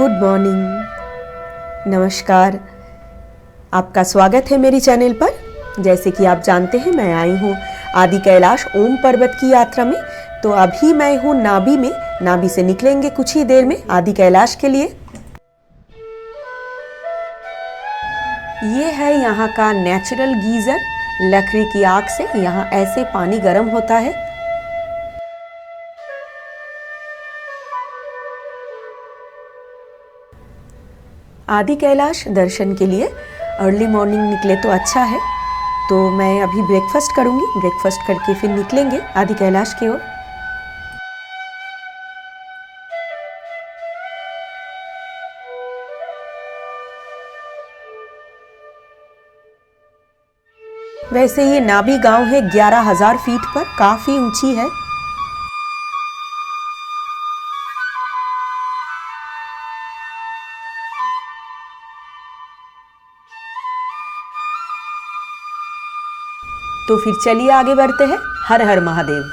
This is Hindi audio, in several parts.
गुड मॉर्निंग, नमस्कार। आपका स्वागत है मेरी चैनल पर। जैसे कि आप जानते हैं मैं आई हूँ आदि कैलाश ओम पर्वत की यात्रा में। तो अभी मैं हूँ नाभि में। नाभि से निकलेंगे कुछ ही देर में आदि कैलाश के लिए। ये है यहाँ का नेचुरल गीज़र। लकड़ी की आग से यहाँ ऐसे पानी गर्म होता है। आदि कैलाश दर्शन के लिए अर्ली मॉर्निंग निकले तो अच्छा है। तो मैं अभी ब्रेकफास्ट करूँगी। ब्रेकफास्ट करके फिर निकलेंगे आदि कैलाश की ओर। वैसे ये नाभि गांव है 11,000 फीट पर, काफ़ी ऊंची है। तो फिर चलिए आगे बढ़ते हैं। हर हर महादेव।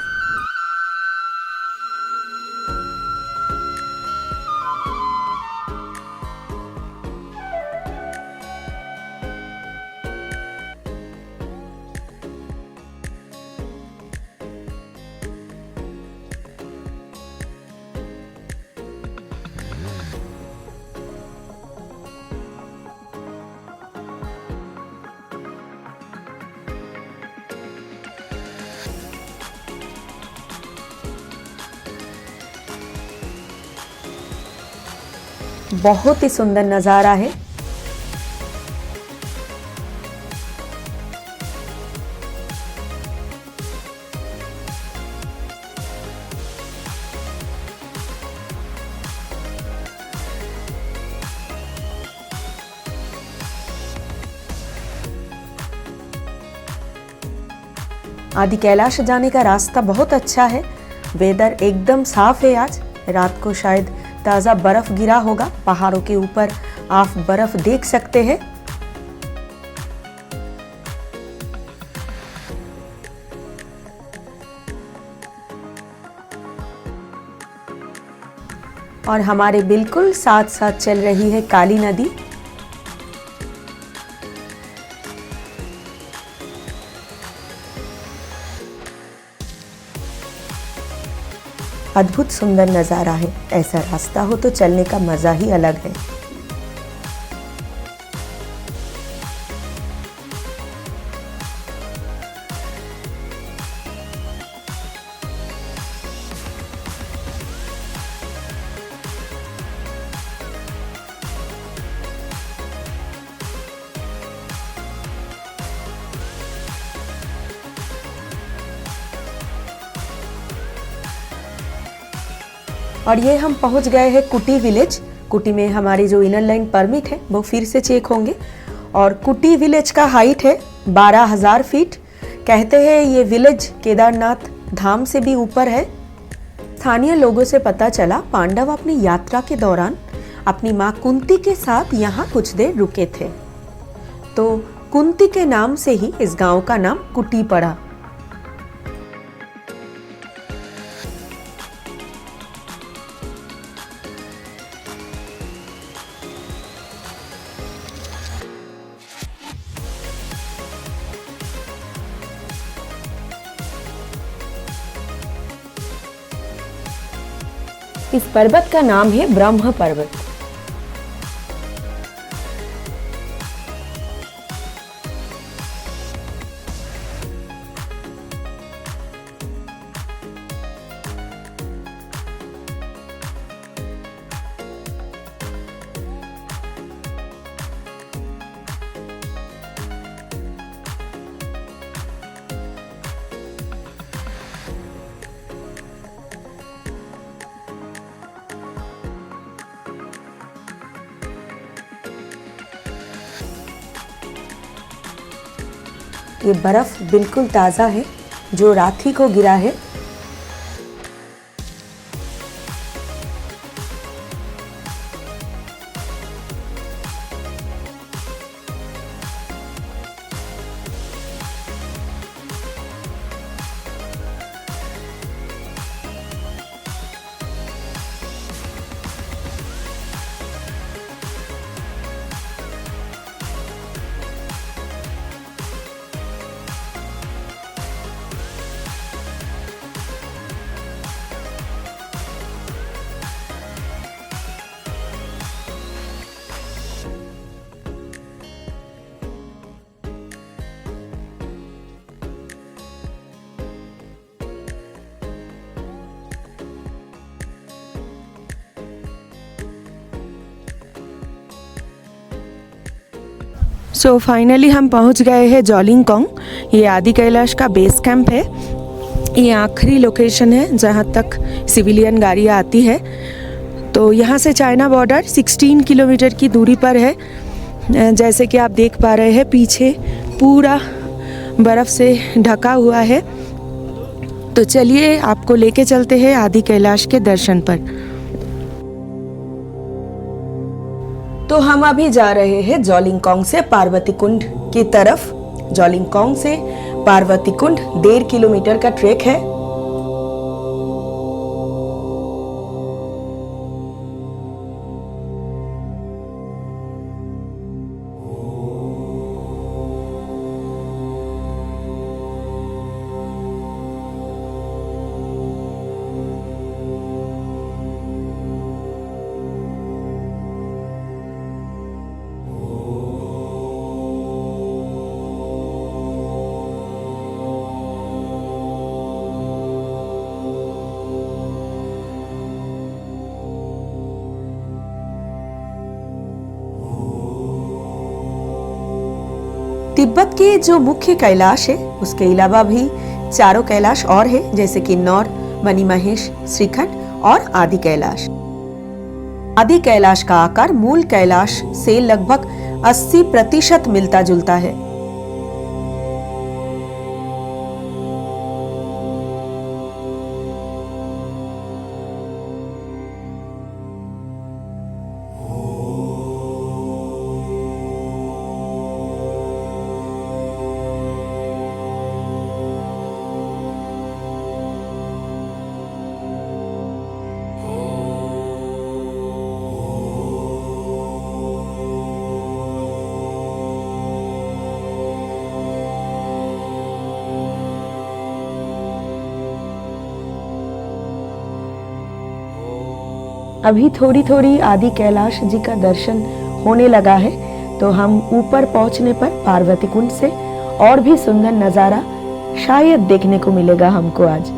बहुत ही सुंदर नज़ारा है। आदि कैलाश जाने का रास्ता बहुत अच्छा है। वेदर एकदम साफ है आज। रात को शायद ताज़ा बर्फ गिरा होगा। पहाड़ों के ऊपर आप बर्फ देख सकते हैं। और हमारे बिल्कुल साथ साथ चल रही है काली नदी। अद्भुत सुंदर नज़ारा है। ऐसा रास्ता हो तो चलने का मज़ा ही अलग है। और ये हम पहुंच गए हैं कुटी विलेज। कुटी में हमारी जो इनर लाइन परमिट है वो फिर से चेक होंगे। और कुटी विलेज का हाइट है 12,000 फीट। कहते हैं ये विलेज केदारनाथ धाम से भी ऊपर है। स्थानीय लोगों से पता चला पांडव अपनी यात्रा के दौरान अपनी माँ कुंती के साथ यहाँ कुछ देर रुके थे, तो कुंती के नाम से ही इस गांव का नाम कुटी पड़ा। इस पर्वत का नाम है ब्रह्म पर्वत। ये बर्फ बिल्कुल ताज़ा है जो रात ही को गिरा है। सो फाइनली हम पहुंच गए हैं जॉलिंगकोंग। ये आदि कैलाश का बेस कैंप है। ये आखिरी लोकेशन है जहां तक सिविलियन गाड़ियाँ आती है। तो यहाँ से चाइना बॉर्डर 16 किलोमीटर की दूरी पर है। जैसे कि आप देख पा रहे हैं पीछे पूरा बर्फ़ से ढका हुआ है। तो चलिए आपको लेके चलते हैं आदि कैलाश के दर्शन पर। तो हम अभी जा रहे हैं जॉलिंगकोंग से पार्वती कुंड की तरफ। जॉलिंगकोंग से पार्वती कुंड 1.5 किलोमीटर का ट्रैक है। तिब्बत के जो मुख्य कैलाश है उसके अलावा भी चारों कैलाश और है, जैसे कि नौर, मणिमहेश, श्रीखंड और आदि कैलाश। आदि कैलाश का आकार मूल कैलाश से लगभग 80% मिलता जुलता है। अभी थोड़ी थोड़ी आदि कैलाश जी का दर्शन होने लगा है। तो हम ऊपर पहुंचने पर पार्वती कुंड से और भी सुंदर नजारा शायद देखने को मिलेगा हमको आज।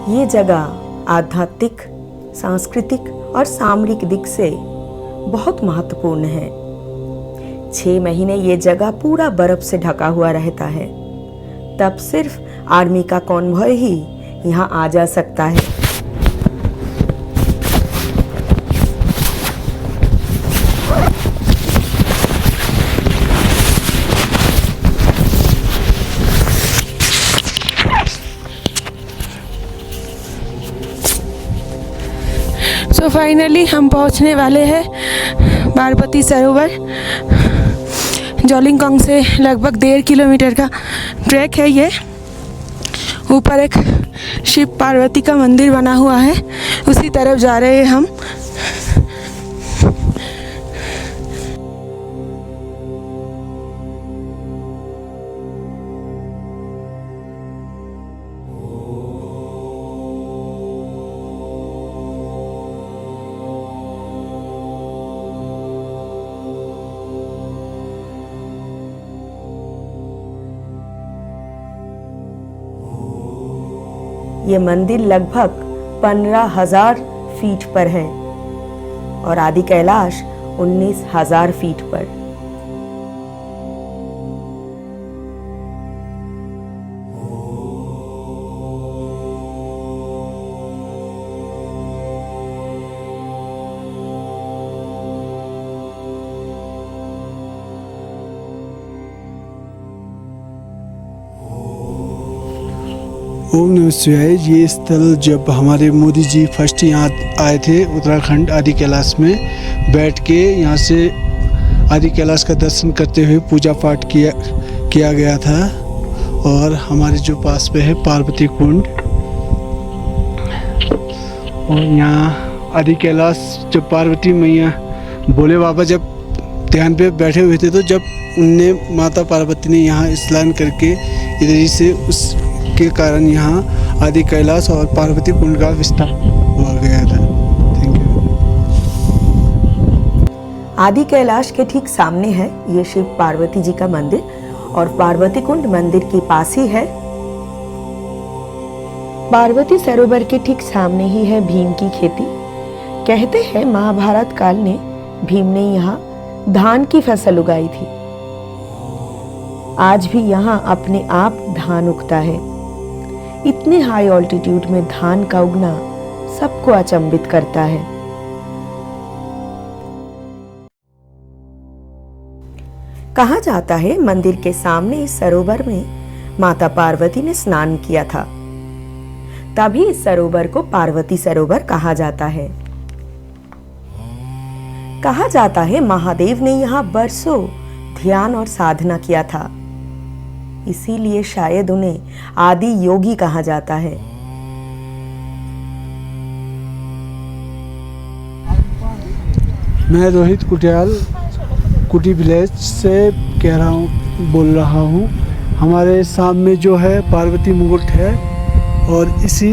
ये जगह आध्यात्मिक, सांस्कृतिक और सामरिक दिक से बहुत महत्वपूर्ण है। 6 महीने ये जगह पूरा बर्फ से ढका हुआ रहता है। तब सिर्फ आर्मी का कॉन्वॉय ही यहाँ आ जा सकता है। तो फाइनली हम पहुंचने वाले हैं पार्वती सरोवर। जॉलिंगकोंग से लगभग 1.5 किलोमीटर का ट्रैक है ये। ऊपर एक शिव पार्वती का मंदिर बना हुआ है, उसी तरफ जा रहे हैं हम। ये मंदिर लगभग 15,000 फीट पर है और आदि कैलाश 19,000 फीट पर। ओम नमः शिवाय। ये स्थल जब हमारे मोदी जी फर्स्ट यहाँ आए थे उत्तराखंड आदि कैलाश में, बैठ के यहाँ से आदि कैलाश का दर्शन करते हुए पूजा पाठ किया गया था। और हमारे जो पास पे है पार्वती कुंड, और यहाँ आदि कैलाश जब पार्वती मैया भोले बाबा जब ध्यान पे बैठे हुए थे, तो जब उनने माता पार्वती ने यहाँ स्नान करके इधर ही से उसके कारण यहाँ आदि कैलाश और पार्वती कुंड का विस्तार हुआ गया था। Thank you. आदि कैलाश के ठीक सामने है ये शिव पार्वती जी का मंदिर और पार्वती कुंड मंदिर के पास ही है। पार्वती सरोवर के ठीक सामने ही है भीम की खेती। कहते हैं महाभारत काल में भीम ने यहाँ धान की फसल उगाई थी। आज भी यहाँ अपने आप धान उगता है। इतने हाई ऑल्टीट्यूड में धान का उगना सबको अचंभित करता है। कहा जाता है मंदिर के सामने इस सरोवर में माता पार्वती ने स्नान किया था, तभी इस सरोवर को पार्वती सरोवर कहा जाता है। कहा जाता है महादेव ने यहाँ बरसों ध्यान और साधना किया था, इसीलिए शायद उन्हें आदि योगी कहा जाता है। मैं रोहित कुटियाल कुटी विलेज से बोल रहा हूँ। हमारे सामने जो है पार्वती मुकुट है और इसी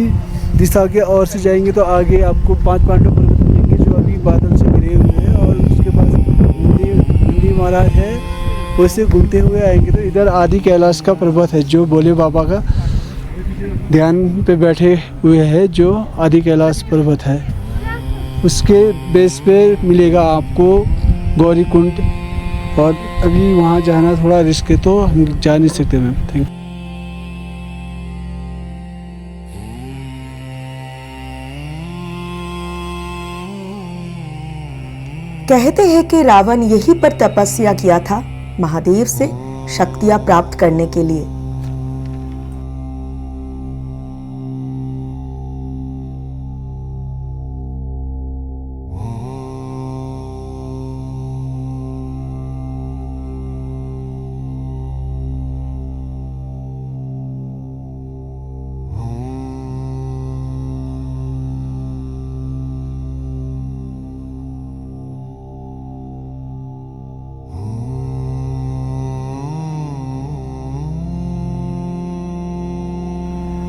दिशा के और से जाएंगे तो आगे आपको 5 पांडव पर्वत मिलेंगे जो अभी बादल से घिरे हुए हैं, और उसके पास नंदी महाराज है, वैसे घूमते हुए आएंगे तो इधर आदि कैलाश का पर्वत है जो भोले बाबा का ध्यान पे बैठे हुए है, जो आदि कैलाश पर्वत है। उसके बेस पे मिलेगा आपको गौरी कुंड, और अभी वहाँ जाना थोड़ा रिस्क है तो हम जा नहीं सकते मैम। Thank you. कहते हैं कि रावण यहीं पर तपस्या किया था महादेव से शक्तियां प्राप्त करने के लिए।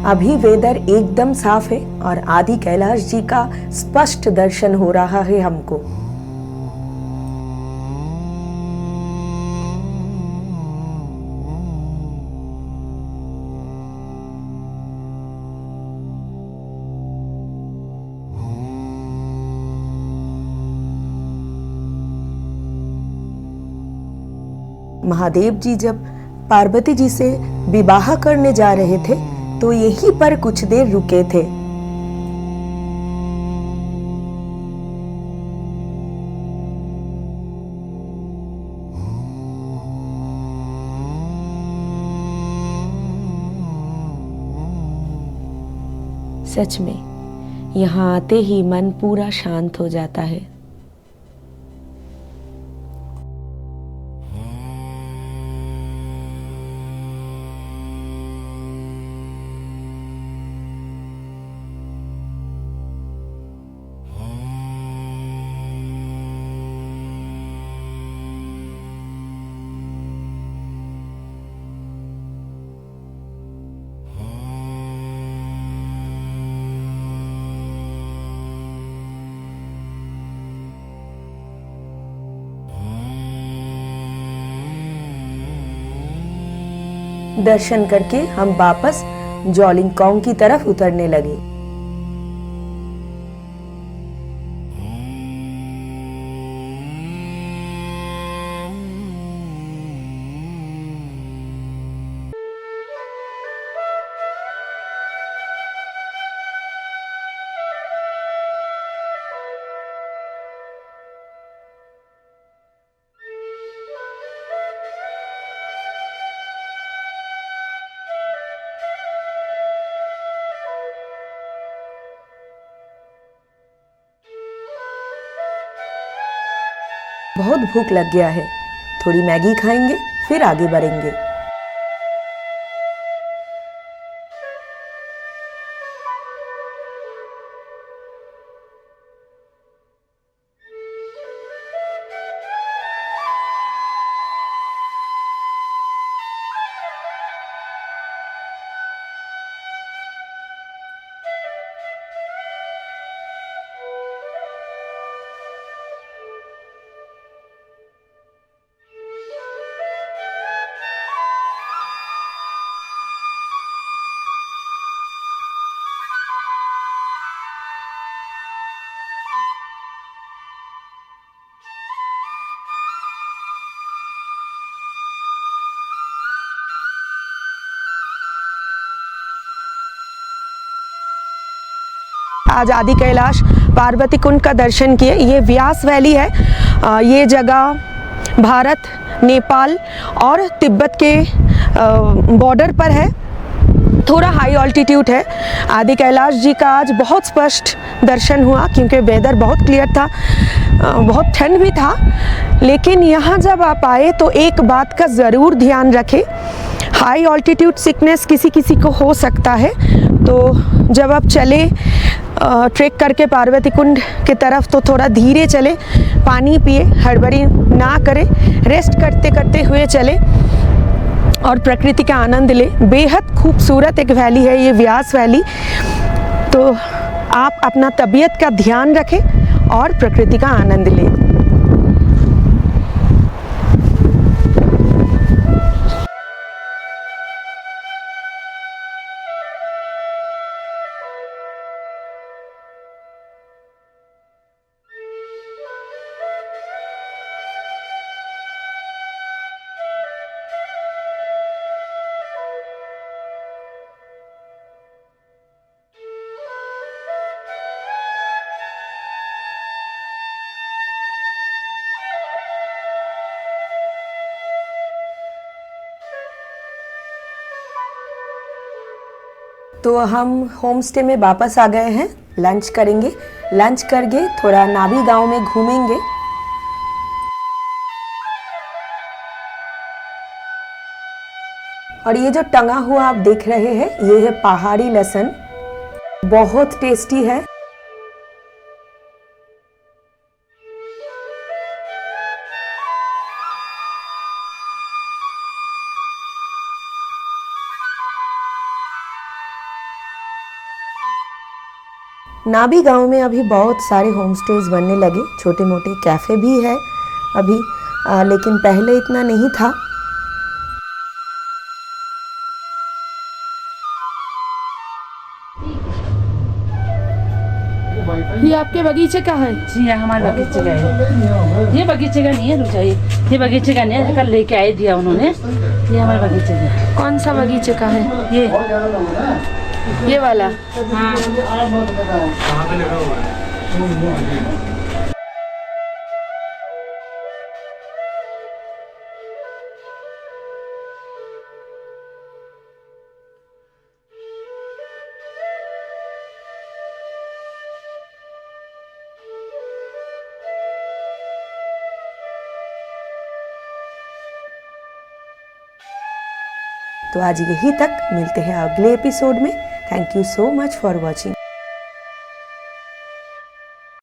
अभी वेदर एकदम साफ है और आदि कैलाश जी का स्पष्ट दर्शन हो रहा है हमको। महादेव जी जब पार्वती जी से विवाह करने जा रहे थे तो यहीं पर कुछ देर रुके थे। सच में यहाँ आते ही मन पूरा शांत हो जाता है। दर्शन करके हम वापस जॉलिंगकांग की तरफ उतरने लगे। बहुत भूख लग गया है, थोड़ी मैगी खाएंगे फिर आगे बढ़ेंगे। आज आदि कैलाश पार्वती कुंड का दर्शन किए। ये व्यास वैली है। ये जगह भारत, नेपाल और तिब्बत के बॉर्डर पर है। थोड़ा हाई ऑल्टीट्यूड है। आदि कैलाश जी का आज बहुत स्पष्ट दर्शन हुआ क्योंकि वेदर बहुत क्लियर था, बहुत ठंड भी था। लेकिन यहाँ जब आप आए तो एक बात का ज़रूर ध्यान रखें, हाई ऑल्टीट्यूड सिकनेस किसी किसी को हो सकता है। तो जब आप चले ट्रेक करके पार्वती कुंड की तरफ तो थोड़ा धीरे चले, पानी पिए, हड़बड़ी ना करें, रेस्ट करते करते हुए चले और प्रकृति का आनंद ले। बेहद खूबसूरत एक वैली है ये व्यास वैली। तो आप अपना तबीयत का ध्यान रखें और प्रकृति का आनंद लें। तो हम होम स्टे में वापस आ गए हैं। लंच करेंगे, लंच करके थोड़ा नाभी गांव में घूमेंगे। और ये जो टंगा हुआ आप देख रहे हैं ये है पहाड़ी लहसुन, बहुत टेस्टी है। नाभी गांव में अभी बहुत सारे होम स्टेज बनने लगे, छोटे मोटे कैफ़े भी है अभी, लेकिन पहले इतना नहीं था। ये आपके बगीचे का है? जी हाँ, हमारे बगीचे का है। ये बगीचे का नहीं है, रुक जाइए। ये बगीचे का नहीं है, कल लेके आए दिया उन्होंने। ये हमारे बगीचे का है। कौन सा बगीचे का है? ये वाला? हाँ। तो आज यही तक, मिलते हैं अगले एपिसोड में। Thank you so much for watching.